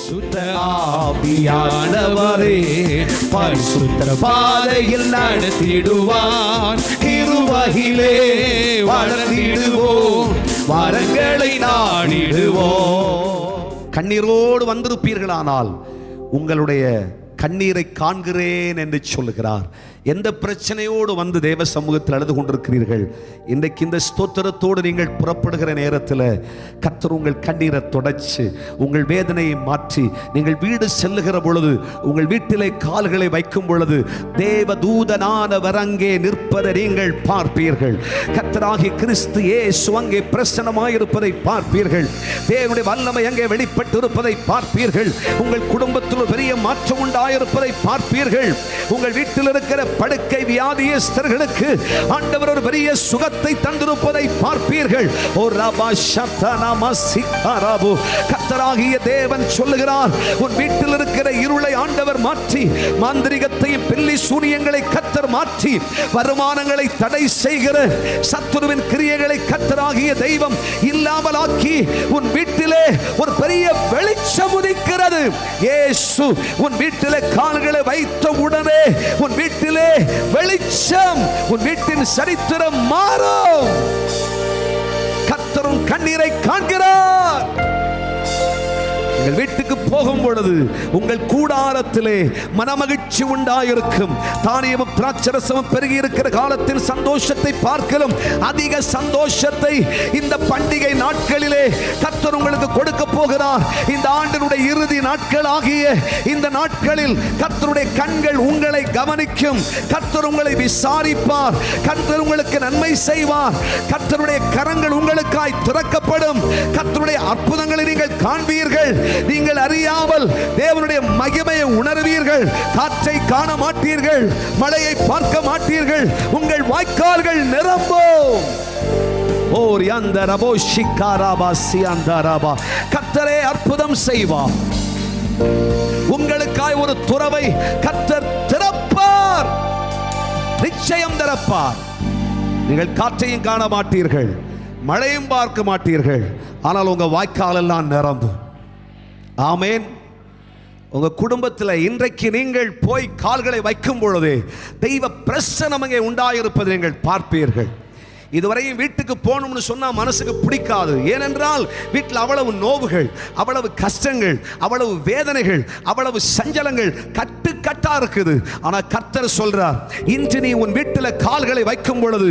பரிசுத்த ஆவியானவரே பரிசுத்த பாதையில் நடத்திடுவான். கிருபையிலே வளர்ந்திடுவோம், வரங்களை நாடிடுவோம். கண்ணீரோடு வந்திருப்பீர்களானால் உங்களுடைய கண்ணீரை காண்கிறேன் என்று சொல்லுகிறார். எந்த பிரச்சனையோடு வந்து தேவ சமூகத்தில் அழுது கொண்டிருக்கிறீர்கள், இன்றைக்கு இந்த ஸ்தோத்திரத்தோடு நீங்கள் புறப்படுகிற நேரத்தில் கர்த்தர் உங்கள் கண்ணீரை தொடச்சு உங்கள் வேதனையை மாற்றி நீங்கள் வீடு செல்லுகிற பொழுது, உங்கள் வீட்டிலே கால்களை வைக்கும் பொழுது தேவ தூதனானவர் அங்கே நிற்பதை நீங்கள் பார்ப்பீர்கள். கர்த்தராகிய கிறிஸ்து இயேசு அங்கே பிரசன்னமாயிருப்பதை பார்ப்பீர்கள். தேவனுடைய வல்லமை அங்கே வெளிப்பட்டு இருப்பதை பார்ப்பீர்கள். உங்கள் குடும்பத்தில் பெரிய மாற்றம் உண்டாயிருப்பதை பார்ப்பீர்கள். உங்கள் வீட்டில் இருக்கிற படுக்கை வியாதியஸ்தர்களுக்கு ஆண்டவர் ஒரு பெரிய சுகத்தை தந்திருப்பதை பார்ப்பீர்கள். ஓ ரபா ஷத்தனம சிக்கரபு. கர்த்தராகிய தேவன் சொல்லுகிறார், உன் வீட்டில் இருக்கிற இருளை ஆண்டவர் மாற்றி, மாந்திரிகத்தையும் பில்லி சூனியங்களை கர்த்தர் மாற்றி, வருமானங்களை தடை செய்கிற சத்துருவின் கிரியைகளை கர்த்தராகிய தெய்வம் இல்லாமலாக்கி உன் வீட்டிலே ஒரு பெரிய வெளிச்சம் உதிக்கிறது. இயேசு உன் வீட்டிலே கால்களை வைத்த உடனே உன் வீட்டிலே வெளிச்சம், உன் வீட்டின் சரித்திரம் மாறும். கர்த்தரும் கண்ணீரை காண்கிறார். உங்கள் வீட்டுக்கு போகும் பொழுது உங்கள் கூடாரத்திலே மனமகிழ்ச்சி உண்டாயிருக்கும். தானியமும் திராட்சரசமும் பெருகி இருக்கிற காலத்தில் சந்தோஷத்தை பார்க்கலும் அதிக சந்தோஷத்தை இந்த பண்டிகை நாட்களிலே கர்த்தர் உங்களுக்கு கொடுக்க போகிறார். இந்த ஆண்டினுடைய இறுதி நாட்கள் ஆகிய இந்த நாட்களில் கர்த்தருடைய கண்கள் உங்களை கவனிக்கும். கர்த்தர் உங்களை விசாரிப்பார். கர்த்தர் உங்களுக்கு நன்மை செய்வார். கர்த்தருடைய கரங்கள் உங்களுக்காய் திறக்கப்படும். கர்த்தருடைய அற்புதங்களை நீங்கள் காண்பீர்கள். நீங்கள் அறியாமல் தேவனுடைய மகிமையை உணர்வீர்கள். காற்றை காண மாட்டீர்கள், மழையை பார்க்க மாட்டீர்கள். உங்கள் வாய்க்கால்கள் நிரம்பும். ஓர் யந்தரபோ ஷிகாராபா சியந்தரபா. கர்த்தரே அற்புதம் செய்வார். உங்களுக்காய் ஒரு துறவை கர்த்தர் திறப்பார். நிச்சயம் திறப்பார். நீங்கள் காற்றையும் காண மாட்டீர்கள், மழையும் பார்க்க மாட்டீர்கள். ஆனால் உங்க வாய்க்கால் எல்லாம் நிரம்பும். ஆமென். உங்க குடும்பத்தில் இன்றைக்கு நீங்கள் போய் கால்களை வைக்கும் பொழுது தெய்வ பிரசன்னம் அங்கே உண்டாயிருப்பதை நீங்கள் பார்ப்பீர்கள். இதுவரையும் வீட்டுக்கு போகணும்னு சொன்னா மனசுக்கு பிடிக்காது. ஏனென்றால் வீட்டில் அவ்வளவு நோவுகள், அவ்வளவு கஷ்டங்கள், அவ்வளவு வேதனைகள், அவ்வளவு சஞ்சலங்கள் கட்டுக்கட்டா இருக்குது. ஆனா கர்த்தர் சொல்றார், இன்று நீ உன் வீட்டில் கால்களை வைக்கும் பொழுது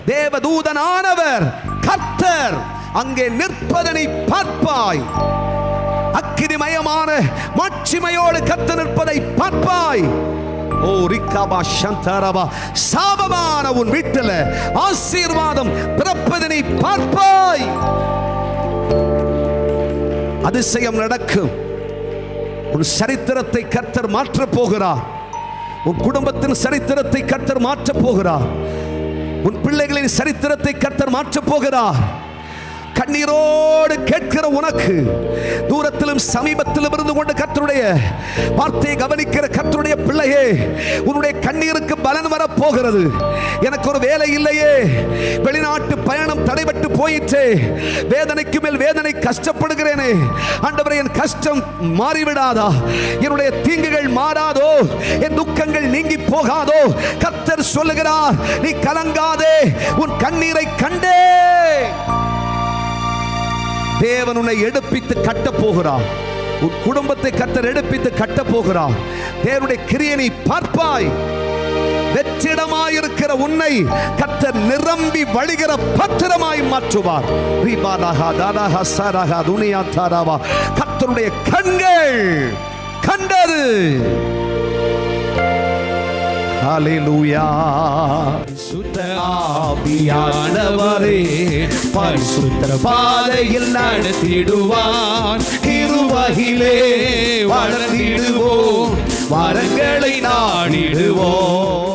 தேவதூதனானவர் கர்த்தர் அங்கே நிற்பதனை பார்ப்பாய். அக்கினிமயமான மாட்சிமையோடு கர்த்தர் நிற்பதை பார்ப்பாய். ஓ ரிக்காபா சந்தரபா. சாபமான உன் வீட்டில் ஆசீர்வாதம் பிறப்பதனை பார்ப்பாய். அதிசயம் நடக்கும். உன் சரித்திரத்தை கர்த்தர் மாற்றப் போகிறார். உன் குடும்பத்தின் சரித்திரத்தை கர்த்தர் மாற்றப் போகிறார். உன் பிள்ளைகளின் சரித்திரத்தை கர்த்தர் மாற்றப் போகிறார். கண்ணீரோடு கேட்கிற உனக்கு, தூரத்திலும் சமீபத்திலும் இருந்து கொண்டு கர்த்தருடைய வார்த்தையை கவனிக்கிற கர்த்தருடைய பிள்ளையே, உன்னுடைய கண்ணீருக்கு பலன் வர போகிறது. எனக்கு ஒரு வேலை இல்லையே, வெளிநாட்டு பயணம் தடைபட்டு போயிற்றே, வேதனைக்கு மேல் வேதனை, கஷ்டப்படுகிறேனே ஆண்டவரே, என் கஷ்டம் மாறிவிடாதா? என்னுடைய தீங்குகள் மாறாதோ? என் துக்கங்கள் நீங்கி போகாதோ? கர்த்தர் சொல்லுகிறார், நீ கலங்காதே, உன் கண்ணீரை கண்டே. தேவன் உன்னை எடுப்பித்து கட்ட போகிறார். உன் குடும்பத்தை கர்த்தர் எடுப்பித்து கட்ட போகிறார். தேவனுடைய கிரியையை பார்ப்பாய். வெற்றிடமாயிருக்கிற உன்னை கர்த்தர் நிரம்பி வழிகிற பத்திரமாய் மாற்றுவார். கர்த்தருடைய கண்கள் கண்டது. ஹல்லேலூயா. பரிசுத்த ஆவியானவரே பரிசுத்த பாதையில் நடத்திடுவான். கிருபையிலே வளர்ந்திடுவோம், வரங்களை நாடிடுவோம்.